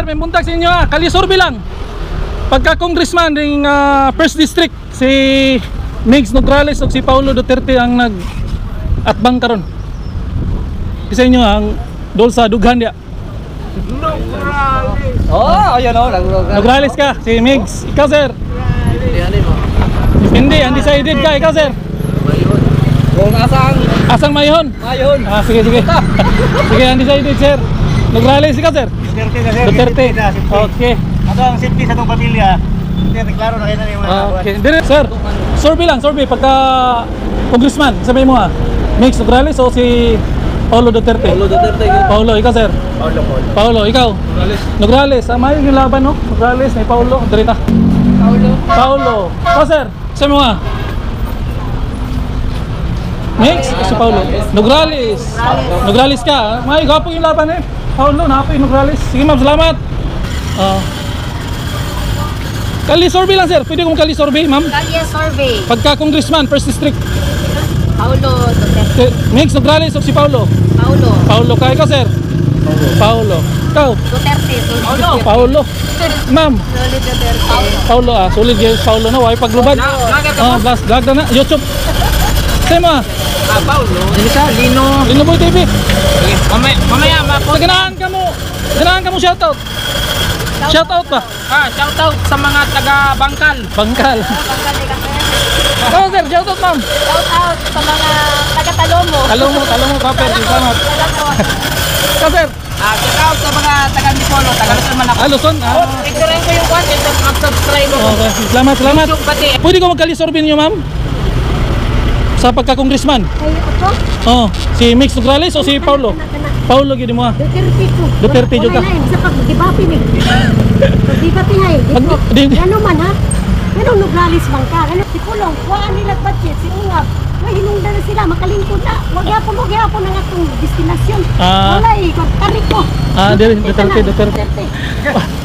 may buntag sa inyo kalisorbe lang. Pagka congressman ring first district si Migs Nograles o si Paulo Duterte ang nag-atbang karon. Sa inyo ang dol sa dughan dia. Nograles. Oh, ayun oh, Nograles ka, si Migs. Ikaw sir. Hindi, undecided ka, ikaw sir. Kung Asang mayhon? Mayhon. Sige. Sige, undecided sir. Nograles ikaw sir. Duterte. Okay. Ato ang safety sa itong pamilya. Hindi, klaro na kayo na yung mga Okay. Dire, sir. Survey pagka congressman, sabihin mo Migs Nograles o si Paulo Duterte? Paulo, ikaw sir. Paulo, ikaw. Nograles. May yung laban no? Nograles, may Paulo. Direta. Paulo. O sir, sabi mo Migs o si Paulo? Nograles ka. May gapo yung laban Paulo, napo yung Nograles. Sige ma'am, salamat. Kali-survey lang sir. Pwede kong kali-survey ma'am? Kali-survey. Pagka congressman, first district. Paulo Duterte. Migs Nograles o si Paulo? Paulo ka. Ikaw sir? Paulo. Ikaw? Duterte. Paulo. Ma'am? Solid Duterte. Paulo solid yung Paulo na. Huwag paglubad. Vlog na. YouTube. Say mo Paulo. Lino Boy TV. Mamaya mapo. Ganahan ka mo shoutout. Shoutout ba? Shoutout sa mga taga Bangkal. Bangkal. Ikaw sir, shoutout ma'am. Shout out sa mga taga-Talomo. Talomo, proper. Salamat. Ikaw sir. Shout out sa mga taga Antipolo, taga Luzon man ako. Luzon. Picturean ko yung content at mag-subscribe ako. Okay, salamat. YouTube pati. Pwede ko magkalisorbe ninyo ma'am? Sa pagka-congressman? Ay, ako? Si Migs Nograles o si Paulo? Paulo gini mo Duterte ko. Duterte juga. Sa pag-debate ni. Pag-debate hay. Ano man ha? Ano Nograles bang ka? Ano si Pulong? Kuhaan nila budget si Ungab. May hinungdan na sila, makalingkod na. Wag yapon ang atong destinasyon. Wala kari ko. Duterte.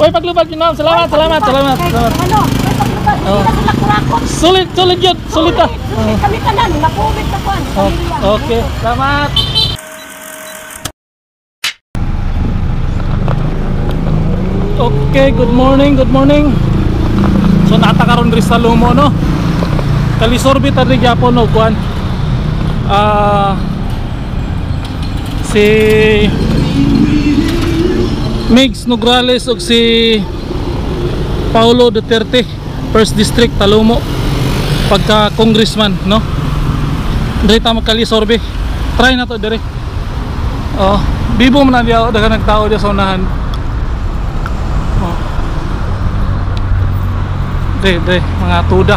Oy, paglubad yun ma'am. Salamat. Ano? May paglubad. Hindi na sila kurakot. Solid yun. Solid ka. Kami tanan, napumit na kuhan. Okay, salamat. Okay, good morning. So natakaron diri sa Lumo no. Kalisorbe ta diri gyapon no kuan. Si Migs Nograles ug si Paulo Duterte, First District Talomo, pagka congressman no. Diri ta magkalisorbe. Try na to diri. Bibo man na diya daghang nagtao diya sa unahan. Dre, mga tuda.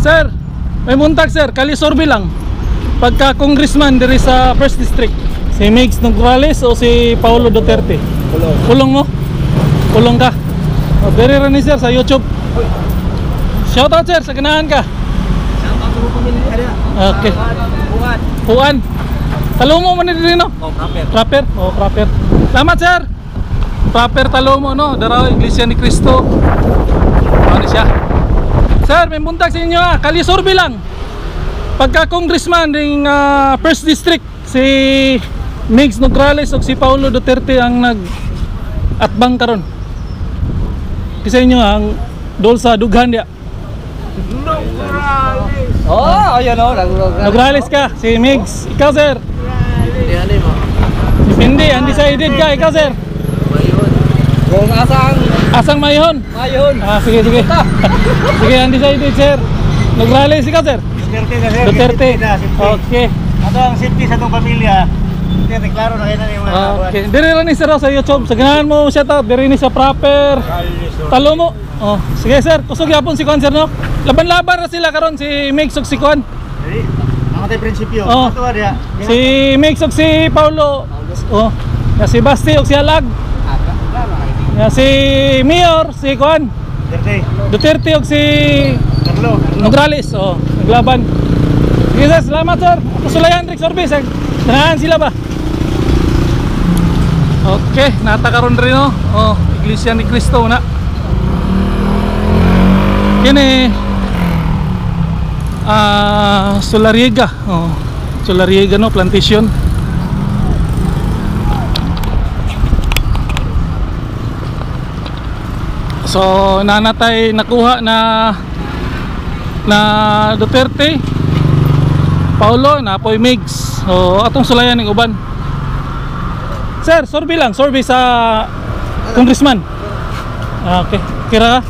Sir, may buntag sir, kalisorbe lang. Pagka congressman diri sa first district, si Migs Nograles o si Paulo Duterte? Pulong mo? Pulong ka? Diri rin ni sir sa YouTube. Shoutout sir, sa ganahan ka. Okay. Puan. Talomo man diri no? Proper. Proper. Salamat sir. Proper Talomo no, Daraw Iglesia ni Cristo. Ano siya? Sir, may buntag sa inyo kalisorbe lang. Pagka congressman ring first district si Migs Nograles o si Paulo Duterte ang nag-atbang karon. Sa inyo ang dol sa dughan dia. Nograles. Oh, ayun oh, Nograles ka, si Migs. Ikaw sir. Hindi, undecided ka, ikaw sir. Kung Asang mayhon? Sige. Sige, undecided sir. Nograles ikaw sir. Duterte. Okay. Ato ang safety sa itong pamilya. Hindi, klaro na kayo na yung mga Okay. Diri rin ni sir sa YouTube. Sa ganahan mo shoutout. Diri ni sa proper Talomo. Sige sir, kusog yapon si Kuan sir no. Laban-laban na sila karon si Migs ug si Kuan. Ang tayo prinsipyo. Ato dia. Si Migs ug si Paulo. Si Basti ug si Alag. Si Mayor, si Kuan Duterte ug si Nograles. Naglaban. Sige sir, salamat sir. Kusulayan Rick Sorbes. Nahan sila ba? Okay, natakaron rin no. Iglesia ni Cristo na. Kini Solariega no, plantation. So nanatay nakuha na Duterte, Paulo, na apoy Migs. So atong sulayan ng uban. Sir, sorbi lang, sorbi sa congressman. Okay, kira ka?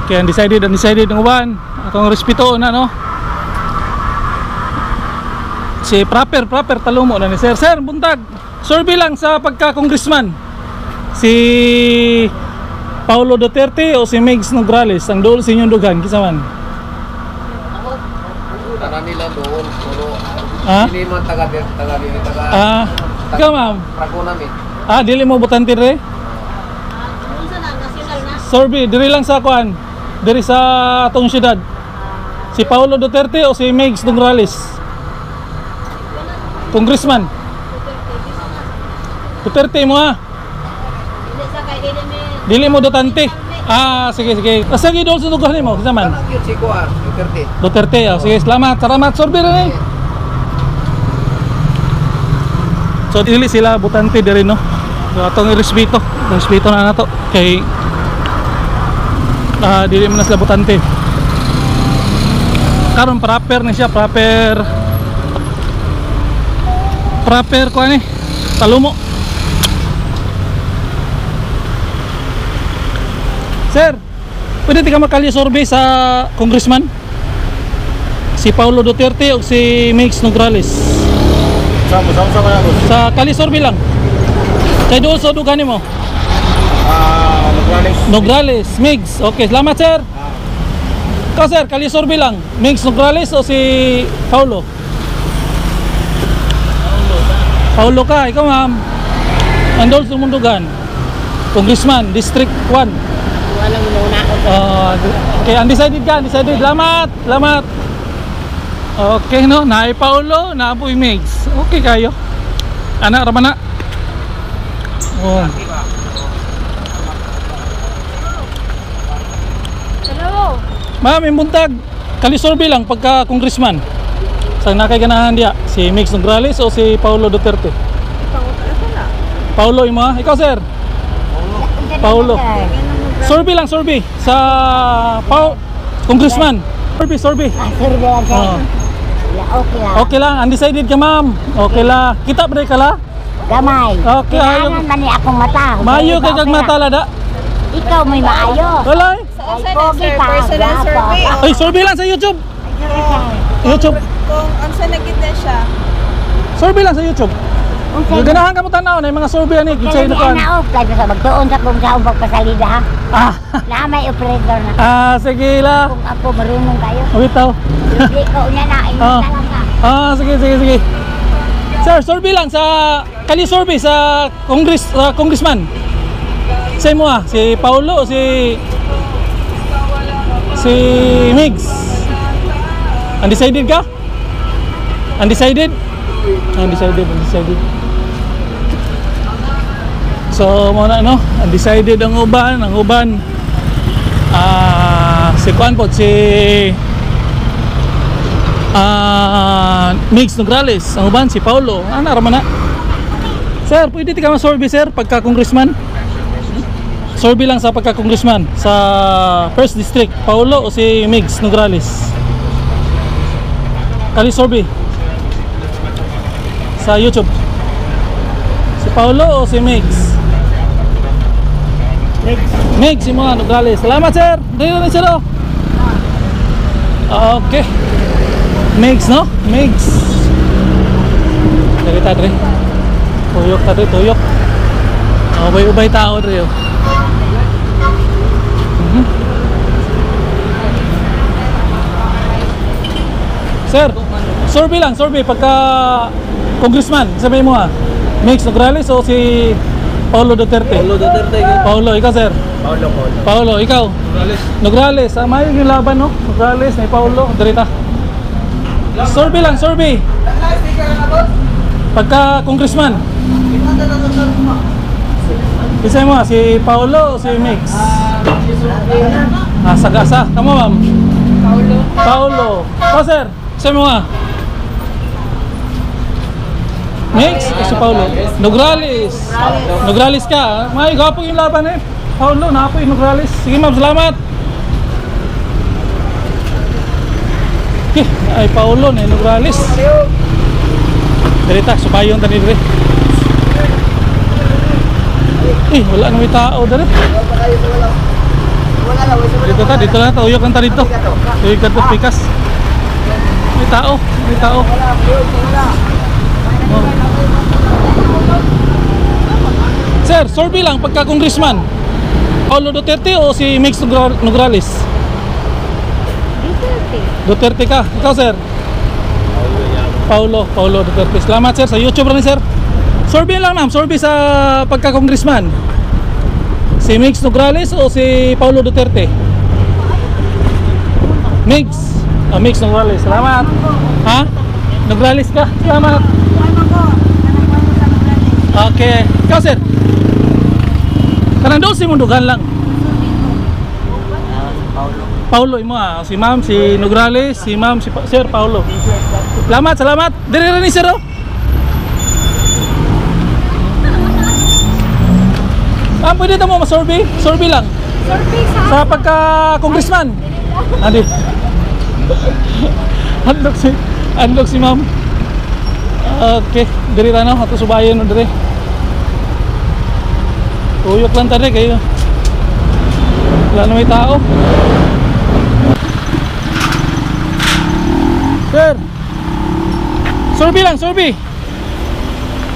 Okay, undecided ng uban. Atong respeto na, no? Si proper talumo na ni Sir. Sir, buntag, sorbi lang sa pagka-congressman. Si Paulo Duterte o si Migs Nograles, ang dool sa inyong dugan, kisaman? Tara nila doon, puro Ha? hindi man taga Ikaw ma'am? Prago namin. Dili mo butante re? Sorbi, diri lang sa kuan. Diri sa atong syudad. Si Paulo Duterte o si Migs Nograles? Congressman. Duterte mo ha? Dili mo Duterte. Sige. Asa gid sa dugan nimo? Kinsa man? Parang yun si Kuan, Duterte. Duterte. Sige, salamat. Sorbi rin. So dili sila butante diri, no? So atong respeto na nato kay dili man na sila butante. Karon proper ni siya, proper ko ani talumo. Sir, pwede ka makali sorbe sa congressman? Si Paulo Duterte o si Migs Nograles? Sama kaya boss. Sa kali sorbe lang. Kay doon sa dugan mo? Nograles, Migs. Okay, salamat sir. Ikaw sir, kali sorbe lang. Migs Nograles o si Paulo? Paulo ka, ikaw ma'am. Andol sa mundugan. Congressman, District 1. Walang muna ako. Okay, undecided ka, undecided. Salamat. Okay, no? Naay Paulo, naapoy Migs. Okay kayo. Anak, raman na. Oh. Hello. Ma'am, yung buntag. Kalisorbe lang pagka congressman. Sa nakay ganahan diya, si Migs Nograles o si Paulo Duterte? Paulo, imo ha? Ikaw sir? Paulo. Sorbi lang, sorbi sa congressman. Sorbi. Sorry lang sir. Oh. Okay lang. Okay lang, undecided ka ma'am. Okay lang. Kita ba ka la? Gamay. Okay, Kailangan man ni akong mata. Mayo kay kag mata lada. Ikaw may maayo. Walay. Ay, pogi pa. Personal survey. Ay, sorbi lang sa YouTube. YouTube. Kung unsa nagit na siya. Sorbi lang sa YouTube. Ganahan ka mo tanaw na yung mga sorbi ani Kaya kitsa ni ino ana of sa magtuon sa kung sa umbag pasalida ha. Na may operator na. Sige la. Kung ako marunong kayo. Bitaw. Hindi ko niya na lang ka. Sige. Sir, sorbi lang sa kali sorbi sa congressman. Say mo si Paulo o si Migs. Undecided ka? Undecided. So mo na no, undecided ang uban, si kuan po si Migs Nograles, ang uban si Paulo. Raman na. Sir, pwede ti ka masorbi sir pagka congressman? Sorbi lang sa pagka congressman sa first district, Paulo o si Migs Nograles? Kali sorbi sa YouTube. Si Paulo o si Migs? Migs, si mga Nograles. Salamat sir. Dito na sir. Okay. Migs, no? Migs. Dari tadre. Tuyok. Ubay tao dre. Sir, sorbi pagka congressman, sabihin mo Migs Nograles o si Paulo Duterte? Paulo, ikaw sir? Paulo, ikaw? Nograles, may yung laban no? Nograles, may Paulo, dirita. Sorbi lang, pagka congressman. Isa mo si Paulo o si Migs? Sagasa, kamo ma'am? Paulo. Oh sir, isa mo Migs o si Paulo? Nograles ka. May gwapo yung laban Paulo, napoy Nograles. Sige ma'am, salamat. Okay, ay Paulo na Nograles. Dirita, subayon tani dire. Wala nang may tao dire. Dito na, uyok lang ta dito. Uyok ka to, pikas. May tao. Oh. Sir, survey lang pagka congressman. Paulo Duterte o si Mix Nograles? Duterte ka. Ikaw sir? Paulo Duterte. Salamat sir, sa YouTube rin sir. Survey lang ma'am, survey sa pagka congressman. Si Mix Nograles o si Paulo Duterte? Mix Nograles. Salamat. Ha? Nograles ka? Salamat. Okay. Ikaw sir? Kanang doon si Mundugan lang. Paulo imo si ma'am, si Nograles, si ma'am, si sir Paulo. Salamat. Dire ni sir. Pwede mo ma-survey? Survey lang. Survey Sa pagka-congressman. Adi. Andok si ma'am. Okay, diri ra no, ato subayan no dire. Tuyok lang tadi kayo. Wala na may tao. Sir. Survey lang, survey.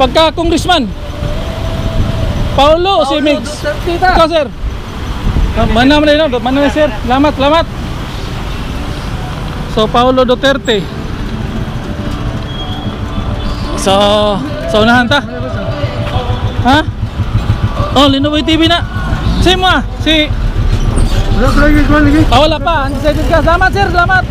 Pagka-congressman. Paulo o si Mix? Ikaw sir. Mana na sir. Salamat. So Paulo Duterte. So unahan ta. Ha? Oh, Linoboy TV na. Si mo si wala pa. Undecided ka. Salamat sir, salamat.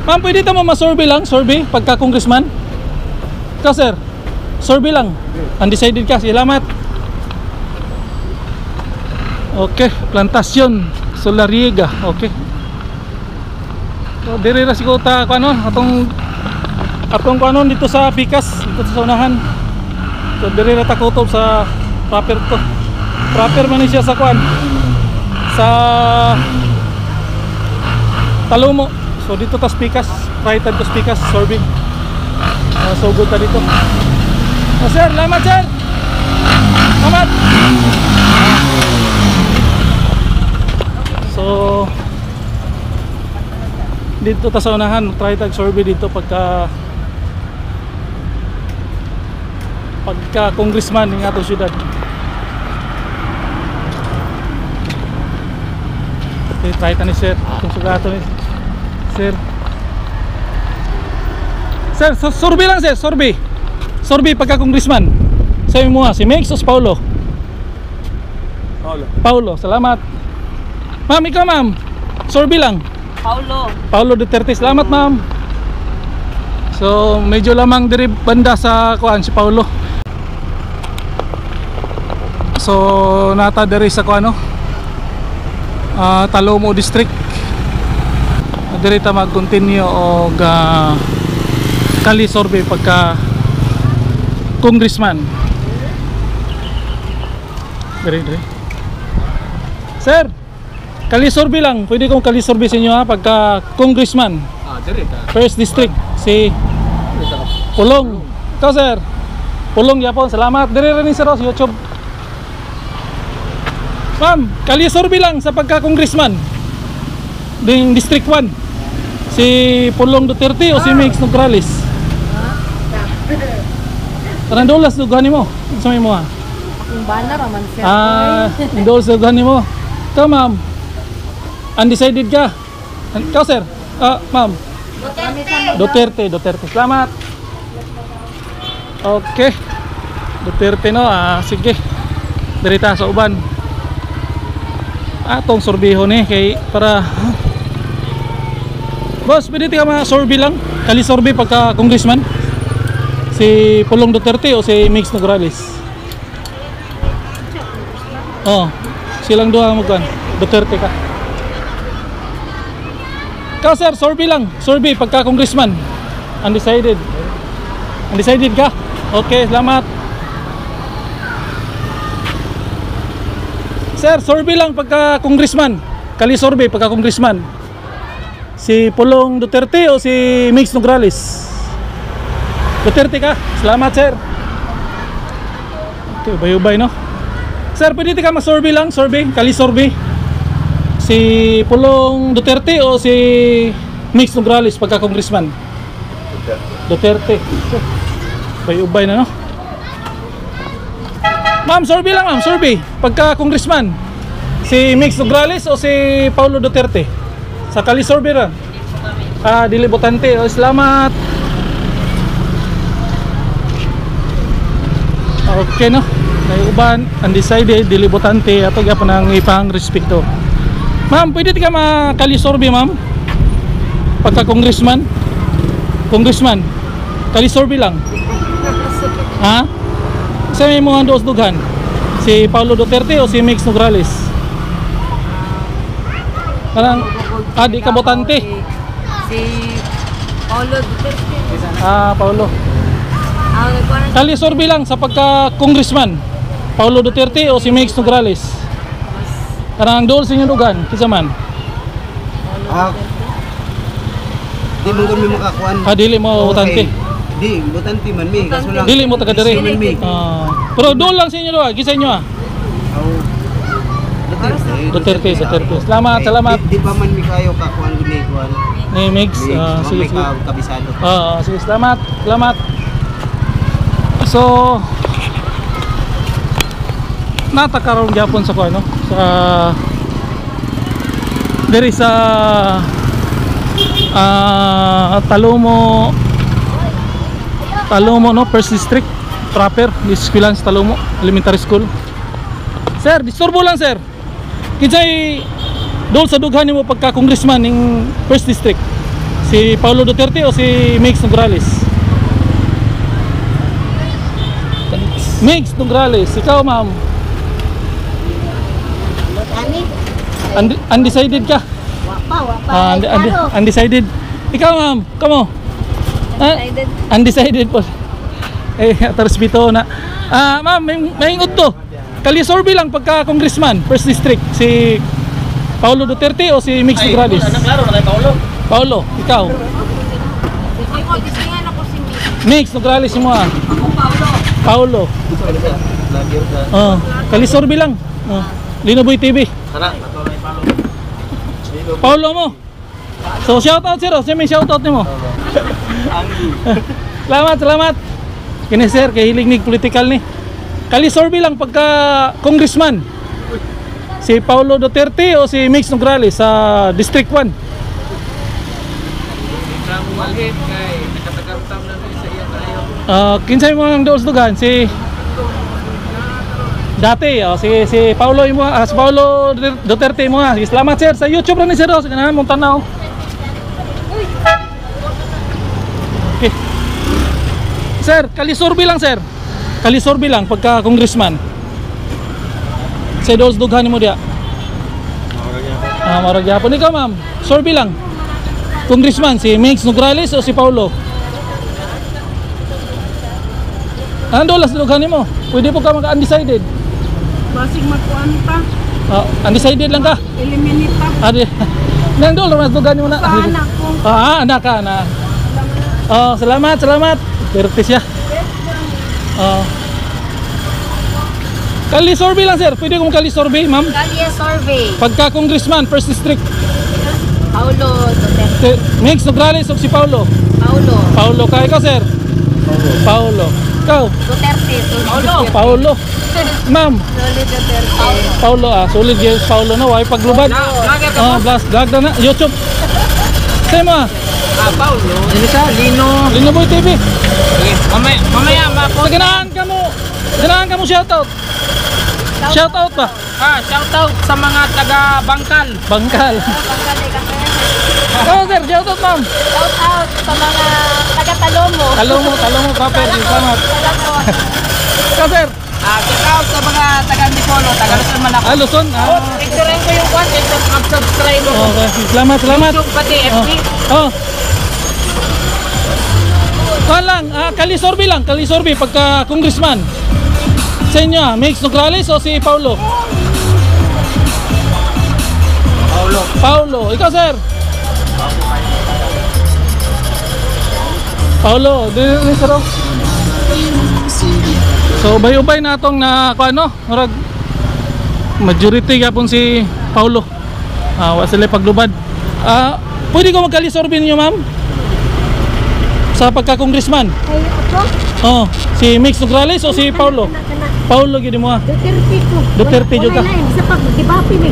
Ma'am, pwede ito mo ma-survey lang, survey, pagka-congressman? Ikaw, sir, survey lang. Undecided ka, salamat. Okay, Plantasyon Solariega, okay. So, diri ra siguro ta, atong dito sa Pikas, dito sa unahan. So, diri ra ta kutob sa proper to. Proper man siya sa sa Talomo. So dito tas Pikas, right hand tas Pikas, survey. So good ta dito. Sir, salamat sir. Salamat. So dito ta sa unahan, try tag survey dito pagka congressman ng atong syudad. Okay, try ta ni sir. Kung sugato ni sir. Sir, survey lang sir, survey. Survey pagka congressman. Sabi mo si Mix o si Paulo? Paulo, salamat. Ma'am, ikaw ma'am. Survey lang. Paulo Duterte, salamat ma'am. So, medyo lamang diri banda sa si Paulo. So, nata diri sa Talomo District. Diri ta mag-continue og kali survey pagka congressman. Diri. Sir, kali survey lang. Pwede kong kali survey sa inyo pagka congressman. Diri ka. First district si Pulong. Ikaw sir. Pulong yapon. Salamat. Diri rin sa YouTube. Ma'am, kali survey lang sa pagka congressman. Ding District 1. Si Pulong Duterte o si Mix Nograles? Karang dolas dugan nimo. Unsa may mo Akong bana raman sir. Dolas dugan nimo. Ikaw ma'am. Undecided ka. Ikaw sir? Ma'am. Duterte. Salamat. Okay. Duterte no. Sige. Dirita sa uban. Atong sorbiho ni kay para boss, pwede ka ma-survey lang. Kali survey pagka congressman. Si Pulong Duterte o si Mix Nograles? Silang duha mo kan. Duterte ka. Ikaw sir, survey lang. Survey pagka congressman. Undecided. Undecided ka? Okay, salamat. Sir, survey lang pagka congressman. Kali survey pagka congressman. Si Pulong Duterte o si Mix Nograles? Duterte ka? Salamat sir. Okay, ubay-ubay no? Sir, pwede ka mag-survey lang, survey, kali survey. Si Pulong Duterte o si Mix Nograles pagka congressman? Duterte. Ubay-ubay na no? Ma'am, survey lang ma'am, survey. Pagka congressman, si Mix Nograles o si Paulo Duterte? Sa kali survey lang. Dili botante. Oh, salamat. Okay no? May uban, undecided, dili botante. Ato gyapon ang ipang respeto. Ma'am, pwede ka makali survey ma'am? Pagka congressman? Congressman, kali survey lang. Ha? Sa may mga dos dughan, si Paulo Duterte o si Mix Nograles? Parang di ka botante. Si Paulo Duterte. Paulo. Ang Kali survey lang sa pagka congressman, Paulo Duterte o si Mix Nograles? Parang dool sa inyong dughan, kinsa man? Di mo kami makakuan. Dili mo botante. Di, butante man mi. Kaso lang. Dili mo taga dire. Man mi. Pero dool lang sa inyo dughan, kinsa inyo Duterte. Salamat, salamat. Di pa man mi kayo kakuan gini kuan. Ni Mix, sige, sige. Kabisado. Sige, salamat, salamat. So, natakaroon gyapon sa kuan no? Sa diri sa Talomo no, First District proper, Eskwelahan sa Talomo Elementary School. Sir, disturbo lang sir. Kinsay dol sa dughan nimo pagka congressman ning First District? Si Paulo Duterte o si Mix Nograles? Mix Nograles, ikaw ma'am. Undecided ka? Wapa. Undecided. Ikaw ma'am, kamo? Undecided. Undecided po. Respeto na. Ma'am, may ingot to. Kali survey lang pagka congressman, First District, si Paulo Duterte o si Mix Nograles? Klaro na kay Paulo. Paulo, ikaw. Gusto ako si Mix. Mix Nograles mo Ako Paulo. Paulo. Kali survey lang. Linoboy TV. Sana. Paulo mo. So shout out sir, may shout out nimo. Salamat. Kini sir, kay hilig nig political ni. Kali survey lang pagka congressman, si Paulo Duterte o si Mix Nograles sa District 1? Kinsay mo ang doos dugan? Si dati, si Paulo mo, si Paulo Duterte mo nga. Salamat sir, sa YouTube lang ni sir, sa ganahan mong tanaw. Okay. Sir, kali survey lang sir. Kali survey lang pagka congressman. Sa doos dughan mo dia. Marag yapon. Ikaw ma'am, survey lang. Congressman, si Mix Nograles o si Paulo? Dolas dughan mo. Pwede po ka mag-undecided. Basig magkuan pa. Undecided lang ka? Eliminate pa. Nang dolas mas dughan mo na. Sa anak ko. Anak ka na. Salamat. Perte siya. Kali survey lang sir. Pwede kong kali survey ma'am? Kalye survey. Pagka congressman, First District, Paulo Duterte. Mix Nograles o si Paulo? Paulo ka. Ikaw sir? Paulo. Ikaw? Duterte. Paulo. Ma'am? Solid Duterte. Paulo solid yes Paulo na. Why paglubad? Vlog na. YouTube. Sa'yo mo Paulo. Dili sa Linoboy TV. Mamaya Sa ganahan ka mo shoutout. Shoutout ba? shoutout sa mga taga Bangkal. Bangkal. Sir, shoutout ma'am. Shout out sa mga taga Talomo. Talomo proper. Salamat. Ikaw sir? Check out sa mga taga-Dipolo, taga-Luzon man ako. Ah, Luzon. Ah. Picturean ko yung kwan, subscribe ko. Okay. Salamat, salamat. YouTube pati, FB. Oh. Kuhan lang, Kalisorbi lang, Kalisorbi pagka congressman. Sa inyo, Mix Nograles o si Paulo? Paulo, ikaw sir? Paulo, din sir. So ubay-ubay na atong na ano, murag majority gapon si Paulo. Wa sila paglubad. Pwede ko magkalisorbi ninyo, ma'am? Sa pagka-congressman? Ay, ako? Oh, si Mix Nograles o si Paulo? Paulo gid mo. Duterte ko. Duterte jud ka. Wala lain sa pagdibapi ni.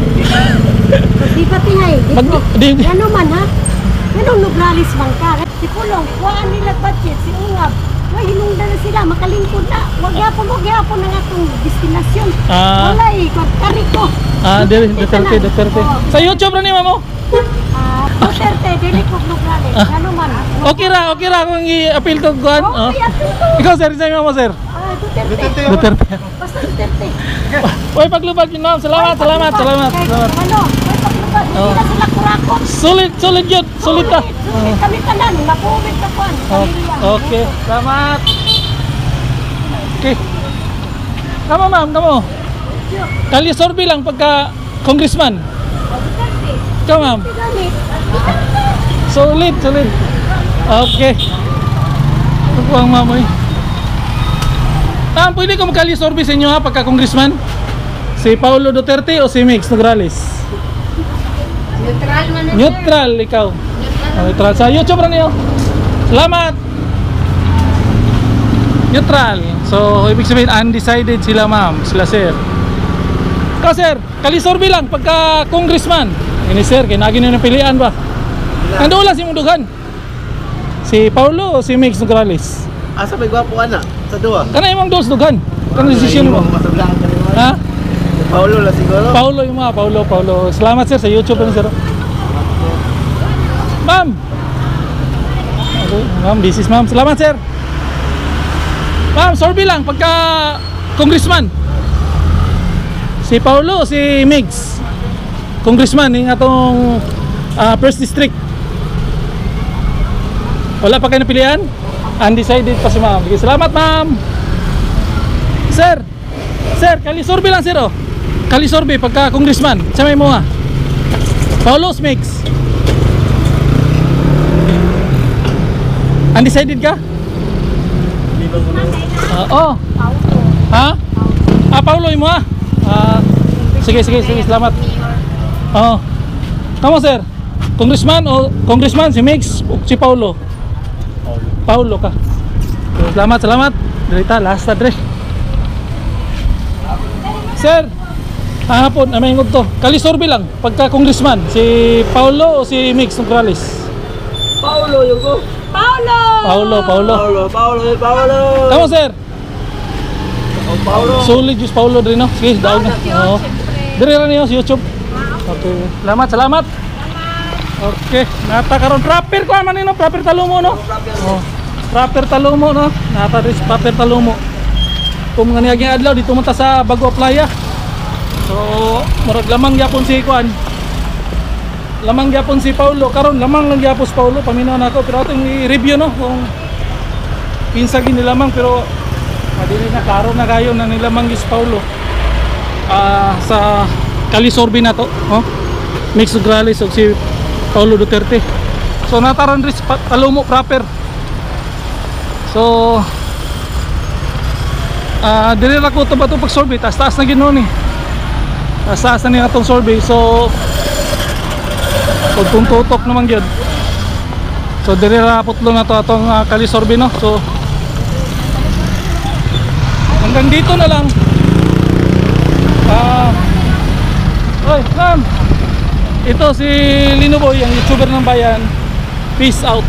Pagdibati hay. Ano man ha? Ganong Nograles bang ka? Si Pulong, kuhaan nila budget, si Ungab. Wala hinungdan na sila, makalingkod na. Wag yapon ang atong destinasyon. Wala eh, kari ko. Duterte. Sa YouTube ra ni mamo? Duterte, dili ko Nograles. Ano man. Okay ra kung i-appeal ko kuan. Okay, Ikaw sir, sa mo sir. Duterte. Basta Duterte. Oy, paglubad yun, ma'am. Salamat. Ano? May paglubad. Hindi na sila kurakot. Solid yun. Solid ka. Kami tanan, napumit ka kuan. Okay. Salamat. Okay. Kamo ma'am, kamo. Kalisorbi lang pagka congressman. Ikaw ma'am. Solid. Okay. Ito po ang mamoy. Pwede ko magkalisorbi sa inyo ha pagka congressman? Si Paulo Duterte o si Mix Nograles? Neutral man na. Neutral, ikaw. Neutral. Sa YouTube ra niyo. Salamat. Neutral. So, ibig sabihin undecided sila ma'am, sila sir. Ikaw sir, kalisorbi lang pagka congressman. Ini sir, kinagin nyo ng pilian ba? Nando lang si Mundugan. Si Paulo o si Mix Nograles? Asa may gwapo ana sa duwa? Kana imong dos dugan. Kana desisyon mo. Ha? Paulo la siguro. Paulo yung mga Paulo. Salamat sir sa YouTube rin sir. Ma'am. Okay, ma'am, this is ma'am. Salamat sir. Ma'am, sorry lang pagka congressman. Si Paulo, si Mix. Congressman ng atong first district. Wala pa kayo napilian? Undecided pa si ma'am. Salamat ma'am. Sir, kalisorbi lang sir oh. Kalisorbi pagka congressman. Sa may mga Paulo's Mix. Undecided ka? Oh. Ha? Paulo mo ah. Sige, salamat. Oh. Tama sir. Congressman si Mix o si Paulo? Paulo ka. Salamat. Dirita last address. Sir, hapon may ingod to. Kalisorbi lang pagka congressman si Paulo o si Mix Nograles? Paulo yung ko. Paulo. Tama sir. Paulo. Solid just Paulo din no. Sige, daog na. Oo. Dire ra niyo sa YouTube. Okay. Salamat. Okay, nata karon proper ko man no, proper talumo no. Oh. Proper talumo no. Nata ris proper talumo. Kung nga niaging adlaw dito man ta sa Bagua Playa. So, murag lamang gyapon si kuan. Lamang gyapon si Paulo karon, lamang lang gyapon si Paulo paminaw nako pero atong i-review no kung pinsa gini lamang pero madili na klaro na kayo na nilamang si Paulo. Sa Kalisorbi na to, oh. Mix Nograles o si Paulo Duterte. So nataran rin talumo proper. So dili ra ko to ba to pag survey taas na gino ni. Taas na ni atong survey. So pag tutok naman gyud. So dili ra putlo na to atong Kalisorbi no. So hanggang dito na lang. Oy, ma'am. Ito si Lino Boy, ang YouTuber ng bayan. Peace out.